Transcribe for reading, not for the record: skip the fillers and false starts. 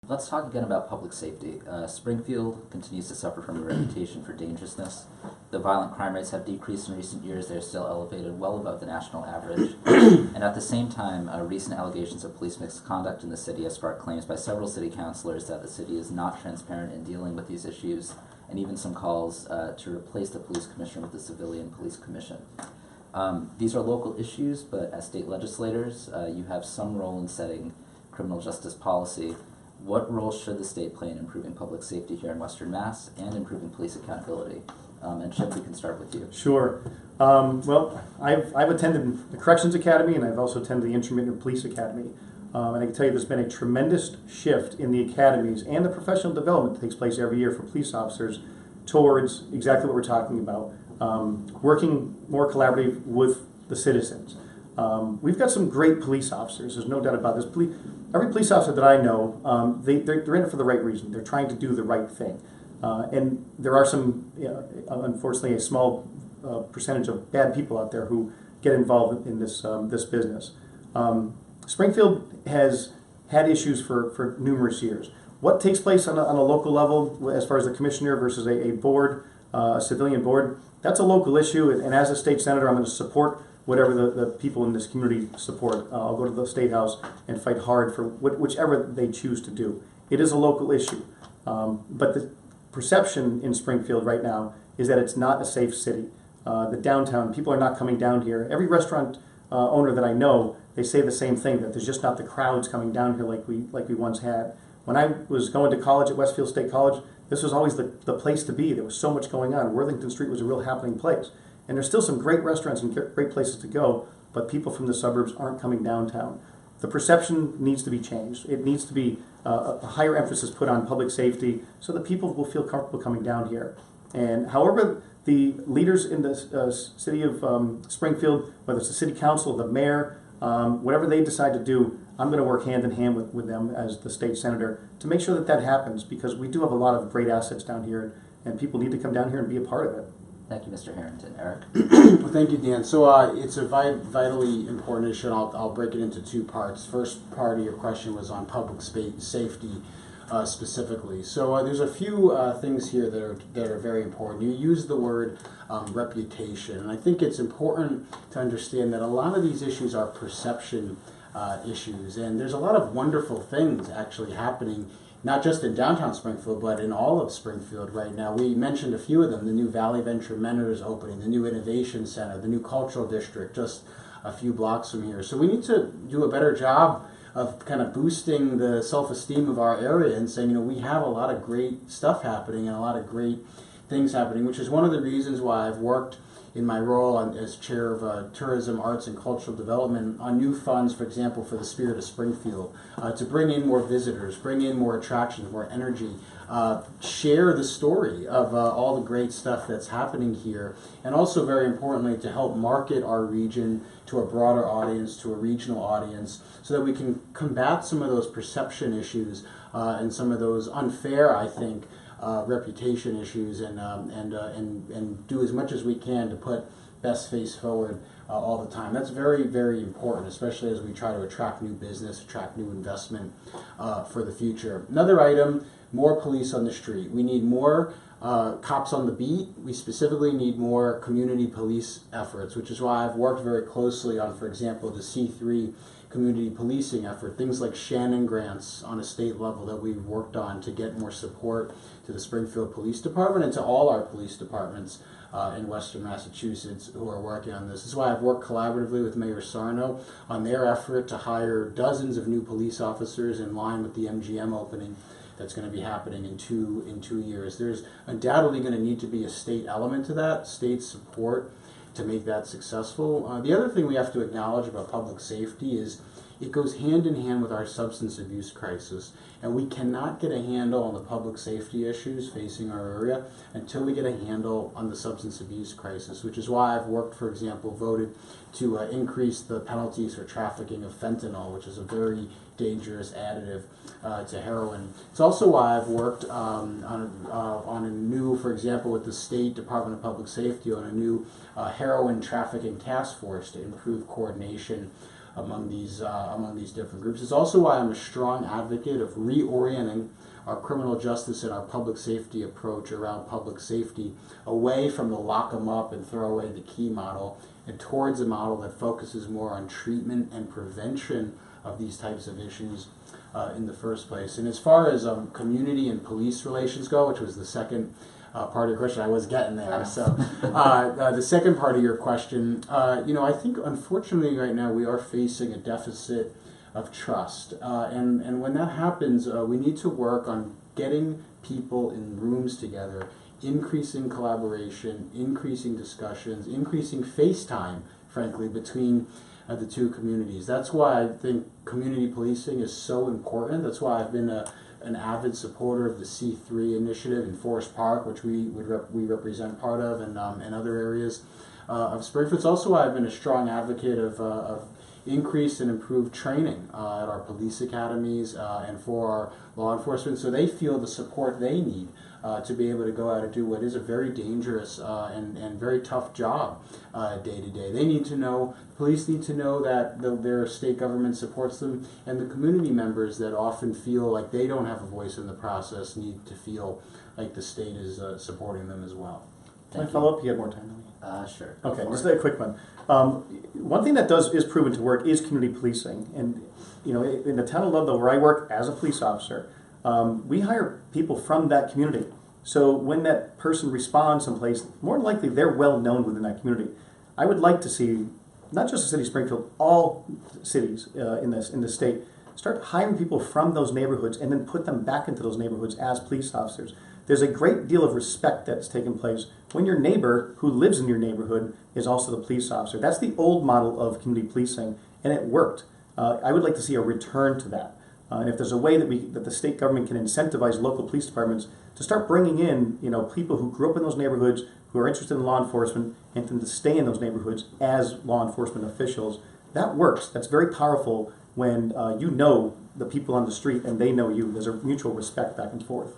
Let's talk again about public safety. Springfield continues to suffer from a reputation for dangerousness. The violent crime rates have decreased in recent years. They're still elevated well above the national average. And at the same time, recent allegations of police misconduct in the city have sparked claims by several city councilors that the city is not transparent in dealing with these issues, and even some calls to replace the police commissioner with a civilian police commission. These are local issues, but as state legislators, you have some role in setting criminal justice policy. What role should the state play in improving public safety here in Western Mass and improving police accountability? And Chip, we can start with you. Sure. Well, I've attended the Corrections Academy, and I've also attended the Intermediate Police Academy. And I can tell you there's been a tremendous shift in the academies and the professional development that takes place every year for police officers towards exactly what we're talking about, working more collaboratively with the citizens. We've got some great police officers, there's no doubt about this. Every police officer that I know, they're in it for the right reason. They're trying to do the right thing. And there are some, unfortunately, a small percentage of bad people out there who get involved in this business. Springfield has had issues for numerous years. What takes place on a local level as far as the commissioner versus a board, a civilian board, that's a local issue. And as a state senator, I'm going to support whatever the people in this community support. I'll go to the State House and fight hard for whichever they choose to do. It is a local issue. But the perception in Springfield right now is that it's not a safe city. The downtown, people are not coming down here. Every restaurant owner that I know, they say the same thing, that there's just not the crowds coming down here like we once had. When I was going to college at Westfield State College, this was always the place to be. There was so much going on. Worthington Street was a real happening place. And there's still some great restaurants and great places to go, but people from the suburbs aren't coming downtown. The perception needs to be changed. It needs to be a higher emphasis put on public safety so that people will feel comfortable coming down here. And however the leaders in the city of Springfield, whether it's the city council, the mayor, whatever they decide to do, I'm going to work hand in hand with them as the state senator to make sure that happens, because we do have a lot of great assets down here, and people need to come down here and be a part of it. Thank you, Mr. Harrington. Eric? Well, thank you, Dan. So it's a vitally important issue, and I'll break it into two parts. First part of your question was on public safety specifically. So there's a few things here that are very important. You used the word reputation, and I think it's important to understand that a lot of these issues are perception issues, and there's a lot of wonderful things actually happening, not just in downtown Springfield, but in all of Springfield right now. We mentioned a few of them: the new Valley Venture Mentors opening, the new Innovation Center, the new Cultural District, just a few blocks from here. So we need to do a better job of kind of boosting the self-esteem of our area and saying, we have a lot of great stuff happening and a lot of great things happening, which is one of the reasons why I've worked in my role as chair of Tourism, Arts, and Cultural Development on new funds, for example, for the Spirit of Springfield, to bring in more visitors, bring in more attractions, more energy, share the story of all the great stuff that's happening here, and also, very importantly, to help market our region to a broader audience, to a regional audience, so that we can combat some of those perception issues and some of those unfair, I think, reputation issues, and do as much as we can to put best face forward all the time. That's very, very important, especially as we try to attract new business, attract new investment for the future. Another item: more police on the street. We need more cops on the beat. We specifically need more community police efforts, which is why I've worked very closely on, for example, the C3 community policing effort, things like Shannon grants on a state level that we've worked on to get more support to the Springfield Police Department and to all our police departments in Western Massachusetts who are working on this. This is why I've worked collaboratively with Mayor Sarno on their effort to hire dozens of new police officers in line with the MGM opening that's going to be happening in two years. There's undoubtedly going to need to be a state element to that, state support to make that successful. The other thing we have to acknowledge about public safety is it goes hand in hand with our substance abuse crisis, and we cannot get a handle on the public safety issues facing our area until we get a handle on the substance abuse crisis, which is why I've worked, for example, voted to increase the penalties for trafficking of fentanyl, which is a very dangerous additive to heroin. It's also why I've worked on a new, for example, with the State Department of Public Safety, on a new heroin trafficking task force to improve coordination among these different groups. It's also why I'm a strong advocate of reorienting our criminal justice and our public safety approach around public safety away from the lock 'em up and throw away the key model and towards a model that focuses more on treatment and prevention of these types of issues in the first place. And as far as community and police relations go, which was the second part of your question, I was getting there. So the second part of your question, I think unfortunately right now we are facing a deficit of trust. And when that happens, we need to work on getting people in rooms together, increasing collaboration, increasing discussions, increasing FaceTime, frankly, between the two communities. That's why I think community policing is so important. That's why I've been an avid supporter of the C3 initiative in Forest Park, which we represent part of, and other areas of Springfield. It's also why I've been a strong advocate of increased and improved training at our police academies and for our law enforcement, so they feel the support they need to be able to go out and do what is a very dangerous and very tough job day to day. They need to know, police need to know that their state government supports them, and the community members that often feel like they don't have a voice in the process need to feel like the state is supporting them as well. Can I follow up? You have more time than me. Sure. Okay, just a quick one. One thing that is proven to work is community policing, and in the town of Ludlow, where I work as a police officer, we hire people from that community. So when that person responds someplace, more than likely they're well known within that community. I would like to see not just the city of Springfield, all cities in the state start hiring people from those neighborhoods and then put them back into those neighborhoods as police officers. There's a great deal of respect that's taken place when your neighbor who lives in your neighborhood is also the police officer. That's the old model of community policing, and it worked. I would like to see a return to that. And if there's a way that the state government can incentivize local police departments to start bringing in, people who grew up in those neighborhoods, who are interested in law enforcement, and then to stay in those neighborhoods as law enforcement officials, that works. That's very powerful when you know the people on the street and they know you. There's a mutual respect back and forth.